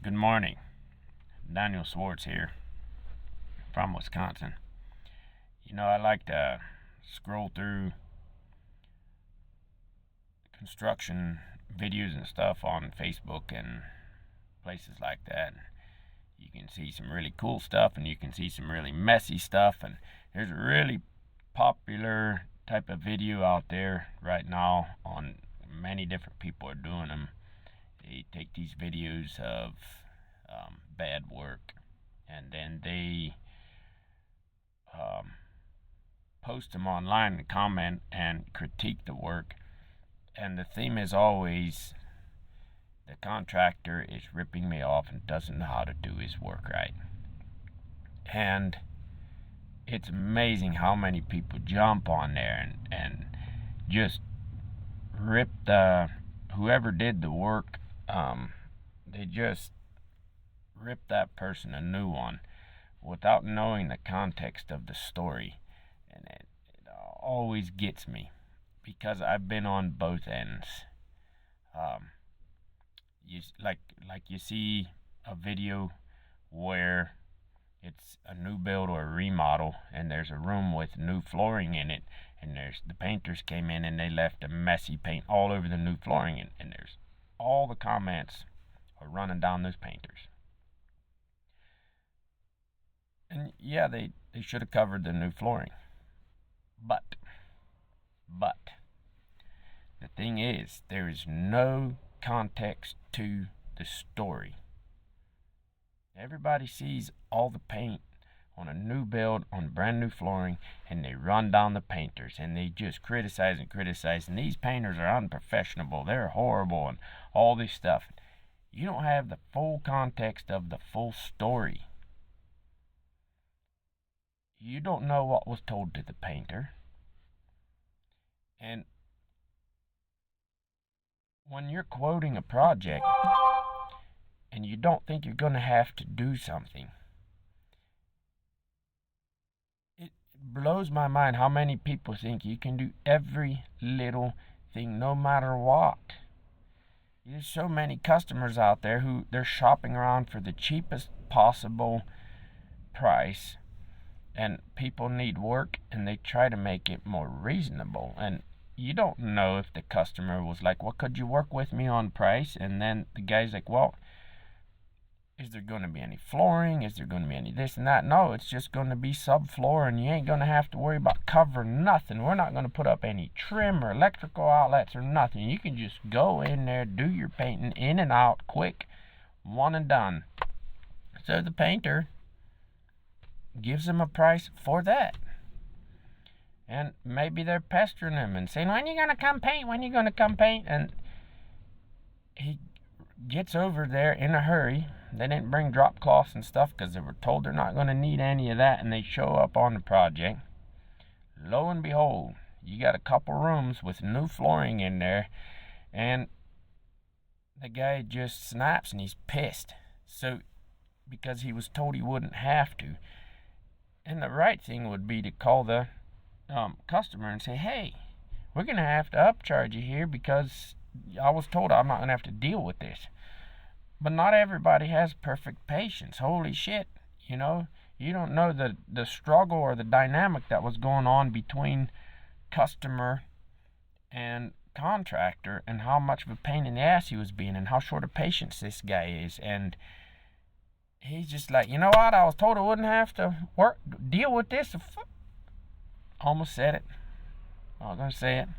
Good morning. Daniel Swartz here from Wisconsin. I like to scroll through construction videos and stuff on Facebook and places like that. You can see some really cool stuff and you can see some really messy stuff. And there's a really popular type of video out there right now on many different people are doing them. They take these videos of bad work and then they post them online and comment and critique the work. And the theme is always the contractor is ripping me off and doesn't know how to do his work right. And it's amazing how many people jump on there and just rip whoever did the work. They just rip that person a new one without knowing the context of the story. And it always gets me because I've been on both ends. You see a video where it's a new build or a remodel and there's a room with new flooring in it, and there's the painters came in and they left a messy paint all over the new flooring, and there's all the comments are running down those painters. And yeah, they should have covered the new flooring. But the thing is, there is no context to the story. Everybody sees all the paint on a new build, on brand new flooring, and they run down the painters and they just criticize and criticize. And these painters are unprofessional, they're horrible, and all this stuff. You don't have the full context of the full story. You don't know what was told to the painter. And when you're quoting a project and you don't think you're going to have to do something, it blows my mind how many people think you can do every little thing no matter what. There's so many customers out there who they're shopping around for the cheapest possible price, and people need work and they try to make it more reasonable. And you don't know if the customer was like, well, could you work with me on price? And then the guy's like, well, is there going to be any flooring? Is there going to be any this and that? No, it's just going to be subfloor, and you ain't going to have to worry about covering nothing. We're not going to put up any trim or electrical outlets or nothing. You can just go in there, do your painting in and out quick, one and done. So the painter gives them a price for that. And maybe they're pestering him and saying, when are you going to come paint? When are you going to come paint? And he gets over there in a hurry. They didn't bring drop cloths and stuff because they were told they're not going to need any of that. And they show up on the project. Lo and behold, you got a couple rooms with new flooring in there. And the guy just snaps and he's pissed. So, because he was told he wouldn't have to. And the right thing would be to call the customer and say, hey, we're going to have to upcharge you here because I was told I'm not going to have to deal with this. But not everybody has perfect patience. Holy shit, you don't know the struggle or the dynamic that was going on between customer and contractor, and how much of a pain in the ass he was being, and how short of patience this guy is. And he's just like, you know what? I was told I wouldn't have to deal with this. Almost said it. I was going to say it.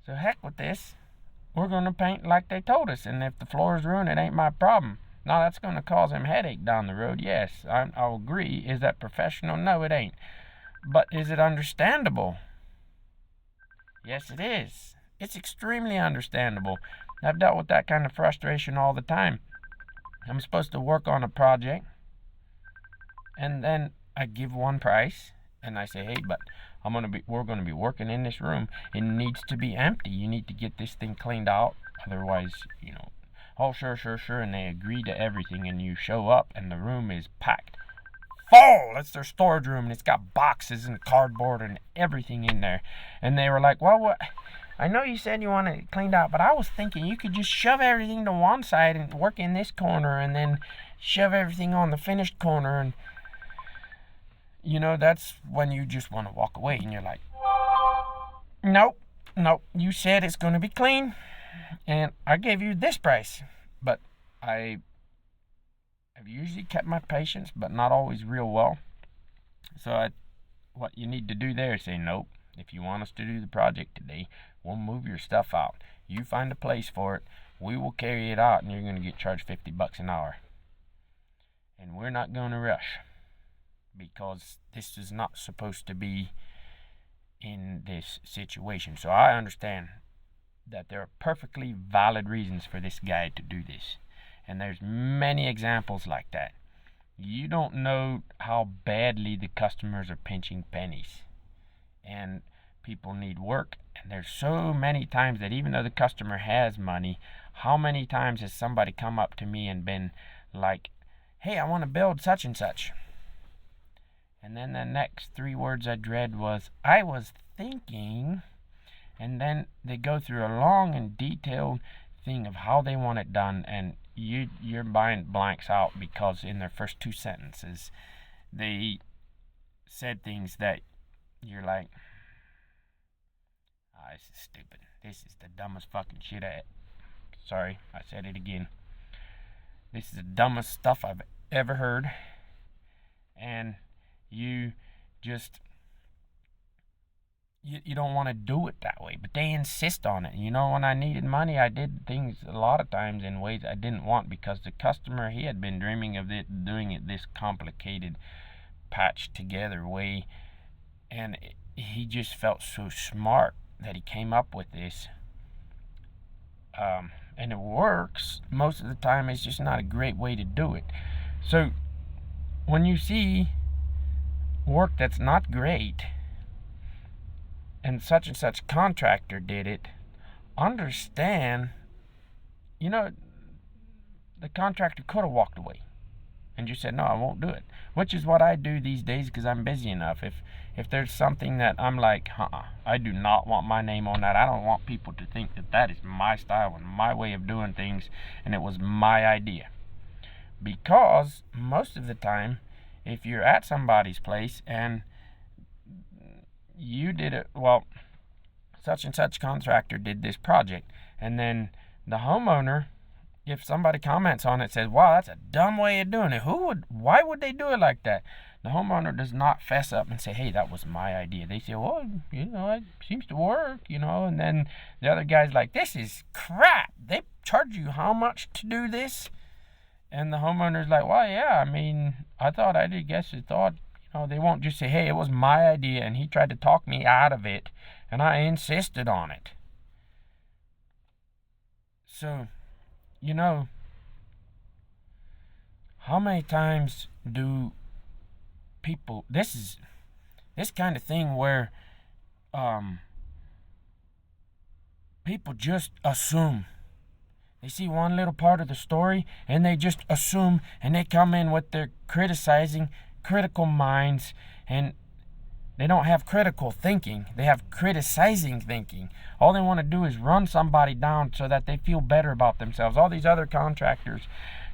So heck with this. We're going to paint like they told us. And if the floor is ruined, it ain't my problem. Now, that's going to cause him headache down the road. Yes, I'll agree. Is that professional? No, it ain't. But is it understandable? Yes, it is. It's extremely understandable. I've dealt with that kind of frustration all the time. I'm supposed to work on a project, and then I give one price, and I say, hey, but we're going to be working in this room. It needs to be empty. You need to get this thing cleaned out. Otherwise, oh, sure. And they agree to everything, and you show up, and the room is packed full. It's their storage room, and it's got boxes and cardboard and everything in there. And they were like, well, I know you said you want it cleaned out, but I was thinking you could just shove everything to one side and work in this corner and then shove everything on the finished corner. And, that's when you just want to walk away and you're like, nope, you said it's going to be clean and I gave you this price. But I've usually kept my patience, but not always real well. So what you need to do there is say, nope, if you want us to do the project today, we'll move your stuff out. You find a place for it, we will carry it out, and you're going to get charged $50 an hour. And we're not going to rush, because this is not supposed to be in this situation. So I understand that there are perfectly valid reasons for this guy to do this. And there's many examples like that. You don't know how badly the customers are pinching pennies. And people need work. And there's so many times that even though the customer has money, how many times has somebody come up to me and been like, hey, I want to build such and such. And then the next 3 words I dread was, I was thinking. And then they go through a long and detailed thing of how they want it done, and your mind blanks out because in their first 2 sentences they said things that you're like, this is stupid. This is the dumbest fucking shit sorry, I said it again. This is the dumbest stuff I've ever heard. And you just you don't want to do it that way, but they insist on it. When I needed money, I did things a lot of times in ways I didn't want, because the customer, he had been dreaming of doing it this complicated, patched together way, and he just felt so smart that he came up with this. And it works most of the time. It's just not a great way to do it. So when you see work that's not great, and such contractor did it, understand, the contractor could have walked away and just said, no, I won't do it, which is what I do these days because I'm busy enough. If there's something that I'm like, I do not want my name on that. I don't want people to think that is my style and my way of doing things and it was my idea. Because most of the time, if you're at somebody's place and you did it, such and such contractor did this project, and then the homeowner, if somebody comments on it, says, wow, that's a dumb way of doing it, why would they do it like that? The homeowner does not fess up and say, hey, that was my idea. They say, well, it seems to work, and then the other guy's like, this is crap, they charge you how much to do this? And the homeowner's like, well, yeah, I thought I did, guess it thought. They won't just say, hey, it was my idea and he tried to talk me out of it and I insisted on it. So, how many times do people, this kind of thing where people just assume. They see one little part of the story and they just assume, and they come in with their critical minds, and they don't have critical thinking. They have criticizing thinking. All they want to do is run somebody down so that they feel better about themselves. All these other contractors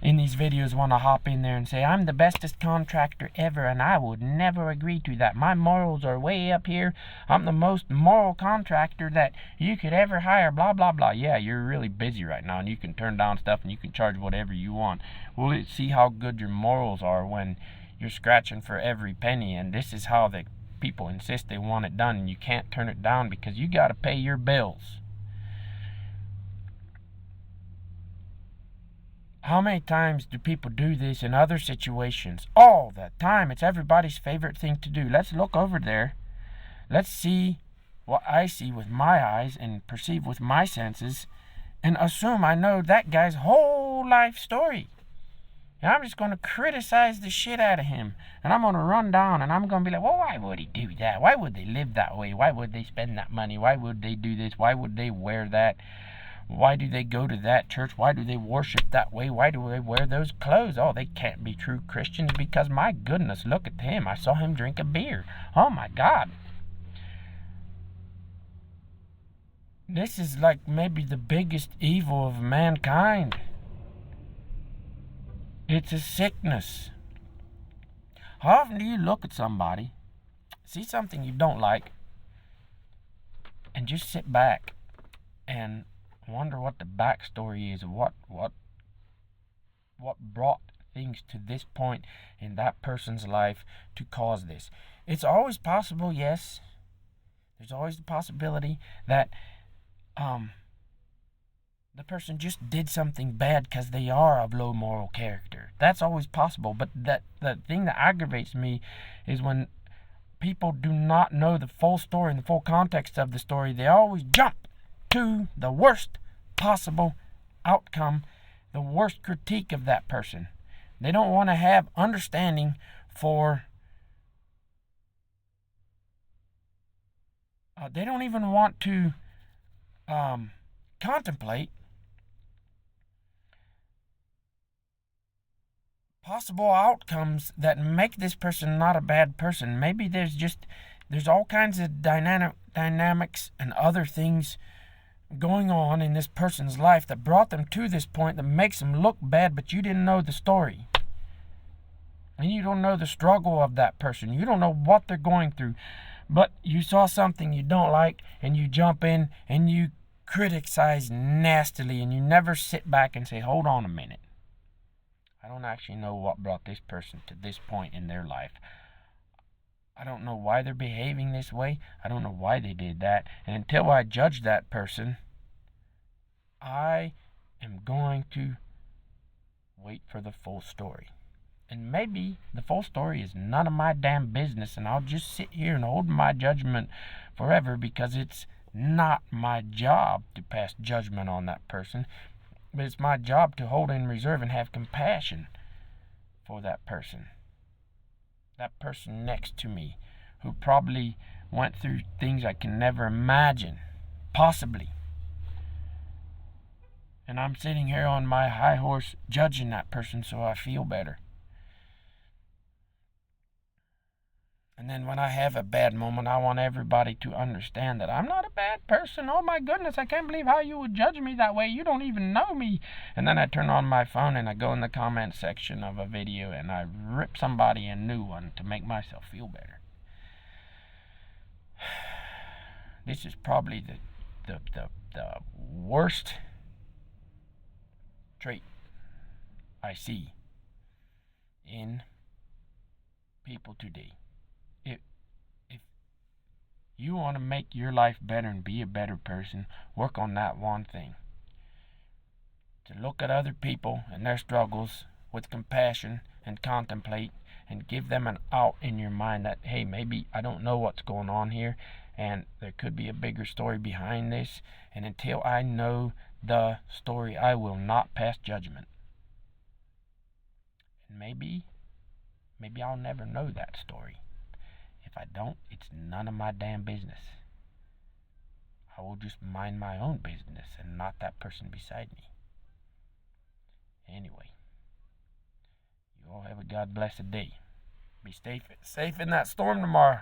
in these videos want to hop in there and say, I'm the bestest contractor ever, and I would never agree to that. My morals are way up here. I'm the most moral contractor that you could ever hire, blah, blah, blah. Yeah, you're really busy right now, and you can turn down stuff, and you can charge whatever you want. Well, let's see how good your morals are when you're scratching for every penny, and this is how the people insist they want it done, and you can't turn it down because you got to pay your bills. How many times do people do this in other situations? All the time. It's everybody's favorite thing to do. Let's look over there. Let's see what I see with my eyes and perceive with my senses and assume I know that guy's whole life story. And I'm just going to criticize the shit out of him. And I'm going to run down and I'm going to be like, well, why would he do that? Why would they live that way? Why would they spend that money? Why would they do this? Why would they wear that? Why do they go to that church? Why do they worship that way? Why do they wear those clothes? Oh, they can't be true Christians because, my goodness, look at him. I saw him drink a beer. Oh, my God. This is like maybe the biggest evil of mankind. It's a sickness. How often do you look at somebody, see something you don't like, and just sit back and wonder what the backstory is of what brought things to this point in that person's life to cause this? It's always possible, yes. There's always the possibility that the person just did something bad because they are of low moral character. That's always possible. But the thing that aggravates me is when people do not know the full story and the full context of the story. They always jump to the worst possible outcome, the worst critique of that person. They don't want to have understanding for they don't even want to contemplate possible outcomes that make this person not a bad person. Maybe there's all kinds of dynamics and other things going on in this person's life that brought them to this point that makes them look bad, but you didn't know the story. And you don't know the struggle of that person. You don't know what they're going through. But you saw something you don't like and you jump in and you criticize nastily, and you never sit back and say, hold on a minute. I don't actually know what brought this person to this point in their life. I don't know why they're behaving this way. I don't know why they did that. And until I judge that person, I am going to wait for the full story. And maybe the full story is none of my damn business, and I'll just sit here and hold my judgment forever, because it's not my job to pass judgment on that person. But it's my job to hold in reserve and have compassion for that person. That person next to me who probably went through things I can never imagine, possibly. And I'm sitting here on my high horse judging that person so I feel better. And then when I have a bad moment, I want everybody to understand that I'm not a bad person. Oh my goodness, I can't believe how you would judge me that way. You don't even know me. And then I turn on my phone and I go in the comment section of a video and I rip somebody a new one to make myself feel better. This is probably the worst trait I see in people today. If you want to make your life better and be a better person, work on that one thing. To look at other people and their struggles with compassion and contemplate and give them an out in your mind that, hey, maybe I don't know what's going on here and there could be a bigger story behind this, and until I know the story, I will not pass judgment. And maybe I'll never know that story. If I don't, it's none of my damn business. I will just mind my own business and not that person beside me. Anyway, you all have a God blessed day. Be safe in that storm tomorrow.